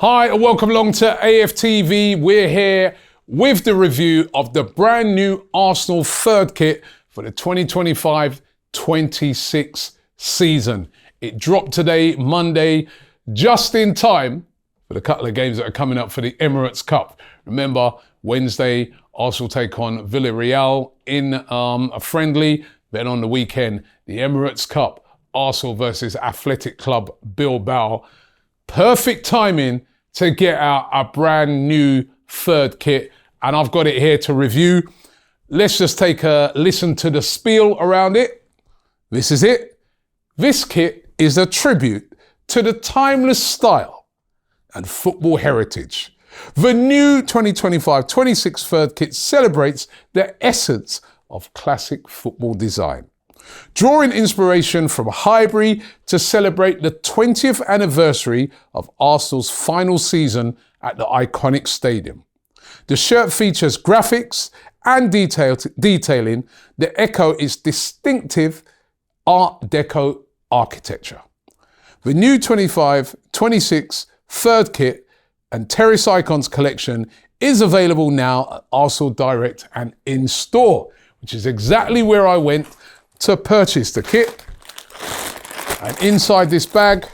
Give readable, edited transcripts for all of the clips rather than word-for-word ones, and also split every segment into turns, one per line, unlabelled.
Hi and welcome along to AFTV. We're here with the review of the brand new Arsenal third kit for the 2025-26 season. It dropped today, Monday, just in time for the couple of games that are coming up for the Emirates Cup. Remember, Wednesday, Arsenal take on Villarreal in a friendly. Then on the weekend, the Emirates Cup, Arsenal versus Athletic Club Bilbao. Perfect timing to get out a brand new third kit, and I've got it here to review. Let's just take a listen to the spiel around it. This is it. This kit is a tribute to the timeless style and football heritage. The new 2025-26 third kit celebrates the essence of classic football design, drawing inspiration from Highbury to celebrate the 20th anniversary of Arsenal's final season at the iconic stadium. The shirt features graphics and detailing that echo its distinctive Art Deco architecture. The new 25-26 third kit and Terrace Icons collection is available now at Arsenal Direct and in-store, which is exactly where I went to purchase the kit. And inside this bag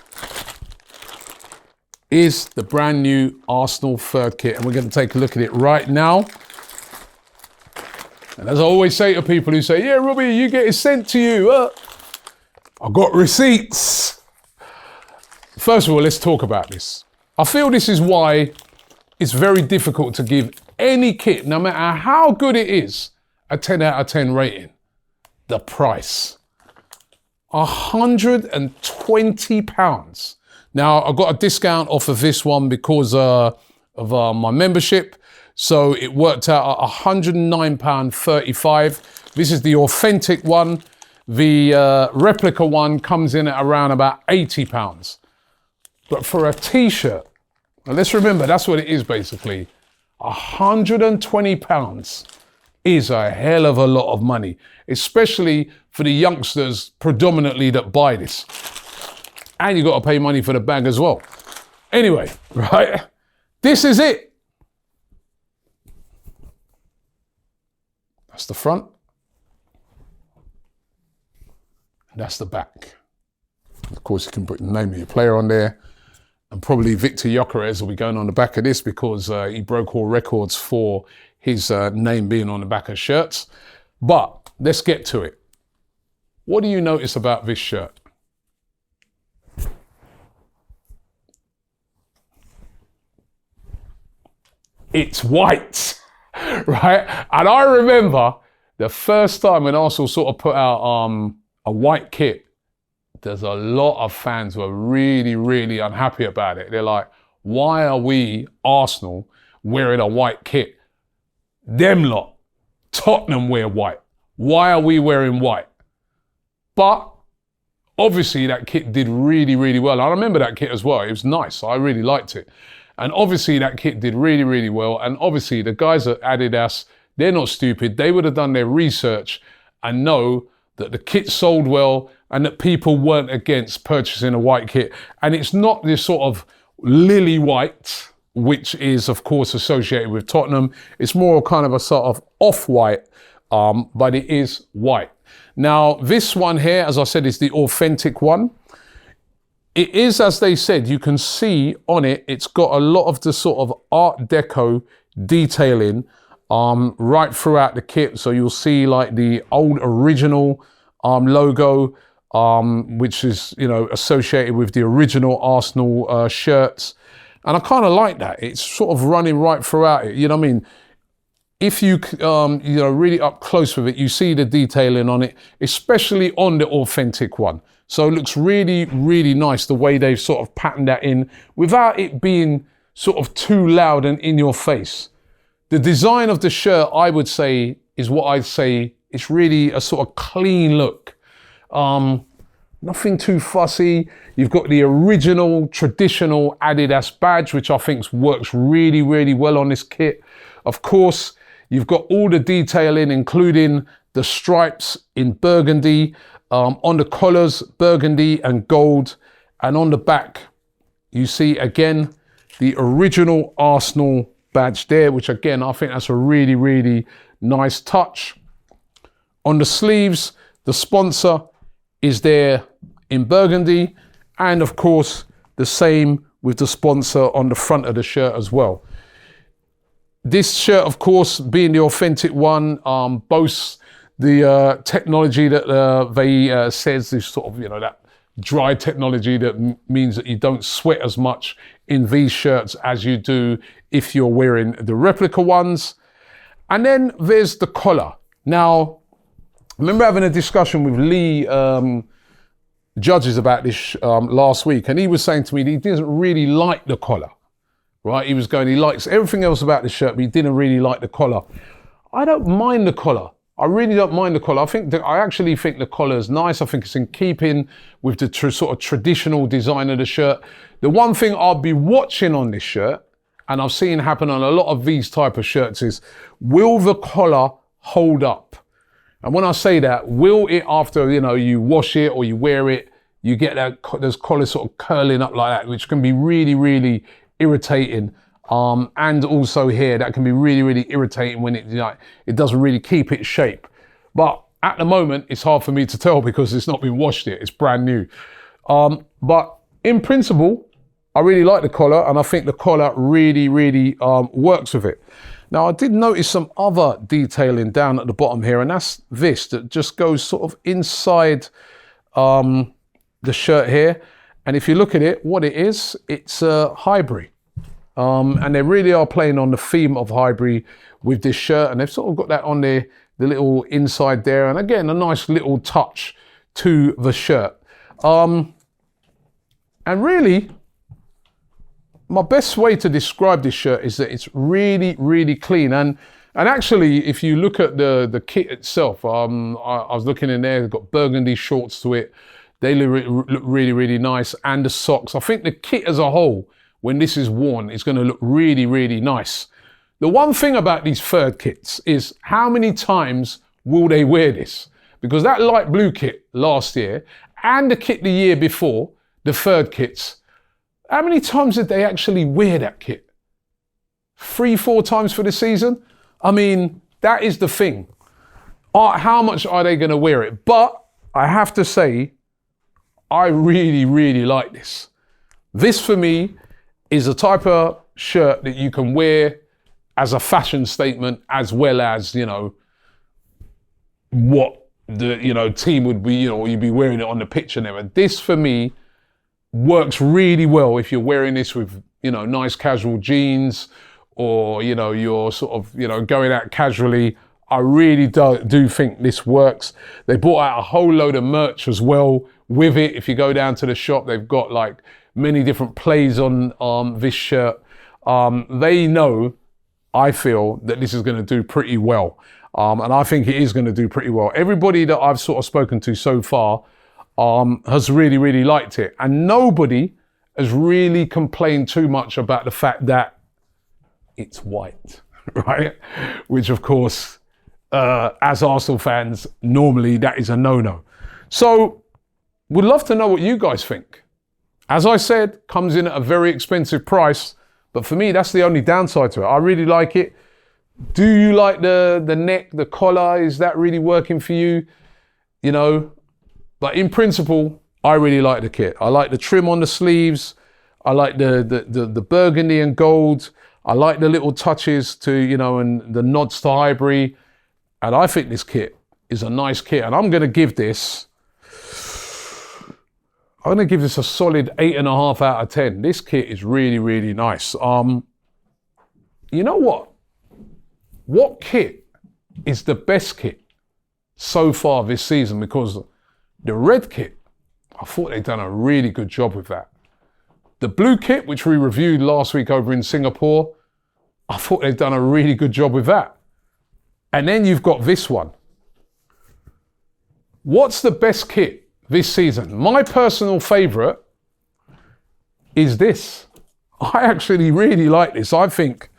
is the brand new Arsenal third kit, and we're going to take a look at it right now. And as I always say to people who say, yeah, Robbie, you get it sent to you. I've got receipts. First of all, let's talk about this. I feel this is why it's very difficult to give any kit, no matter how good it is, a 10 out of 10 rating. The price, £120. Now, I got a discount off of this one because of my membership. So it worked out at £109.35. This is the authentic one. The replica one comes in at around about £80. But for a t-shirt, and let's remember, that's what it is basically, £120 is a hell of a lot of money, especially for the youngsters predominantly that buy this. And you got to pay money for the bag as well. Anyway, right, this is it. That's the front. And that's the back. Of course, you can put the name of your player on there. And probably Victor Gyökeres will be going on the back of this because he broke all records for his name being on the back of shirts. But let's get to it. What do you notice about this shirt? It's white, right? And I remember the first time when Arsenal sort of put out a white kit, there's a lot of fans who are really, really unhappy about it. They're like, why are we, Arsenal, wearing a white kit? Them lot, Tottenham wear white. Why are we wearing white? But obviously that kit did really, really well. I remember that kit as well. It was nice. I really liked it. And obviously that kit did really, really well. And obviously the guys at Adidas, they're not stupid. They would have done their research and know that the kit sold well and that people weren't against purchasing a white kit. And it's not this sort of lily white, which is of course associated with Tottenham. It's more kind of a sort of off-white, but it is white. Now, this one here, as I said, is the authentic one. It is, as they said, you can see on it, it's got a lot of the sort of Art Deco detailing right throughout the kit. So you'll see like the old original logo, which is, you know, associated with the original Arsenal shirts. And I kind of like that. It's sort of running right throughout it. You know what I mean? If you, you know, really up close with it, you see the detailing on it, especially on the authentic one. So it looks really, really nice the way they've sort of patterned that in without it being sort of too loud and in your face. The design of the shirt, I would say, is what I'd say it's really a sort of clean look. Nothing too fussy. You've got the original traditional Adidas badge, which I think works really, really well on this kit. Of course, you've got all the detailing, including the stripes in burgundy, on the collars, burgundy and gold. And on the back, you see again, the original Arsenal badge there, which again, I think that's a really, really nice touch. On the sleeves, the sponsor is there in burgundy, and of course, the same with the sponsor on the front of the shirt as well. This shirt, of course, being the authentic one, boasts the technology that they says is sort of, that dry technology that means that you don't sweat as much in these shirts as you do if you're wearing the replica ones. And then there's the collar. Now, I remember having a discussion with Lee Judges about this last week, and he was saying to me that he doesn't really like the collar, right? He likes everything else about the shirt, but he didn't really like the collar. I don't mind the collar. I really don't mind the collar. I actually think the collar is nice. I think it's in keeping with the sort of traditional design of the shirt. The one thing I'll be watching on this shirt, and I've seen happen on a lot of these type of shirts, is will the collar hold up? And when I say that, will it, after you wash it or you wear it, you get those collars sort of curling up like that, which can be really, really irritating. And also here, that can be really, really irritating when it doesn't really keep its shape. But at the moment, it's hard for me to tell because it's not been washed yet. It's brand new. But in principle, I really like the collar, and I think the collar really, really works with it. Now, I did notice some other detailing down at the bottom here, and that's this, that just goes sort of inside the shirt here. And if you look at it, what it is, it's Highbury. And they really are playing on the theme of Highbury with this shirt, and they've sort of got that on there, the little inside there, and again, a nice little touch to the shirt. And really, my best way to describe this shirt is that it's really, really clean. And actually, if you look at the kit itself, I was looking in there, they've got burgundy shorts to it. They look really, really nice. And the socks. I think the kit as a whole, when this is worn, is going to look really, really nice. The one thing about these third kits is how many times will they wear this? Because that light blue kit last year and the kit the year before, the third kits, how many times did they actually wear that kit? 3-4 times for the season? I mean, that is the thing. How much are they going to wear it? But I have to say, I really, really like this. This for me is a type of shirt that you can wear as a fashion statement, as well as, what the, team would be, you'd be wearing it on the pitch and everything. This for me works really well if you're wearing this with, nice casual jeans, or, you're sort of, going out casually. I really do think this works. They brought out a whole load of merch as well with it. If you go down to the shop, they've got like many different plays on this shirt. They know, I feel, that this is going to do pretty well. And I think it is going to do pretty well. Everybody that I've sort of spoken to so far has really, really liked it. And nobody has really complained too much about the fact that it's white, right? Which, of course, as Arsenal fans, normally that is a no-no. So, would love to know what you guys think. As I said, comes in at a very expensive price, but for me, that's the only downside to it. I really like it. Do you like the neck, the collar? Is that really working for you? But in principle, I really like the kit. I like the trim on the sleeves. I like the burgundy and gold. I like the little touches to, and the nods to Highbury. And I think this kit is a nice kit. And I'm going to give this a solid 8.5 out of 10. This kit is really, really nice. You know what? What kit is the best kit so far this season? Because the red kit, I thought they'd done a really good job with that. The blue kit, which we reviewed last week over in Singapore, I thought they'd done a really good job with that. And then you've got this one. What's the best kit this season? My personal favourite is this. I actually really like this. I think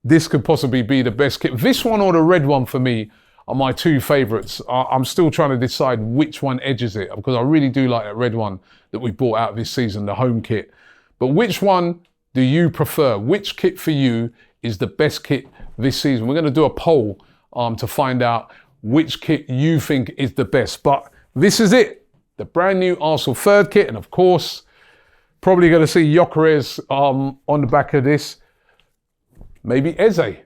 this could possibly be the best kit. This one or the red one for me are my two favourites. I'm still trying to decide which one edges it, because I really do like that red one that we bought out this season, the home kit. But which one do you prefer? Which kit for you is the best kit this season? We're going to do a poll to find out which kit you think is the best. But this is it, the brand new Arsenal third kit. And of course, probably going to see Gyökeres on the back of this. Maybe Eze.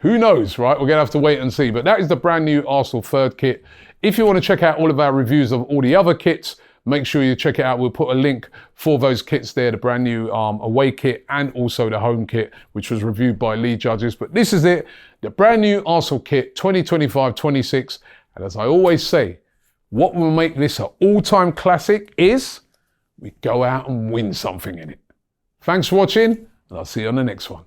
Who knows, right? We're going to have to wait and see. But that is the brand new Arsenal third kit. If you want to check out all of our reviews of all the other kits, make sure you check it out. We'll put a link for those kits there, the brand new away kit and also the home kit, which was reviewed by lead judges. But this is it, the brand new Arsenal kit 2025-26. And as I always say, what will make this an all-time classic is we go out and win something in it. Thanks for watching, and I'll see you on the next one.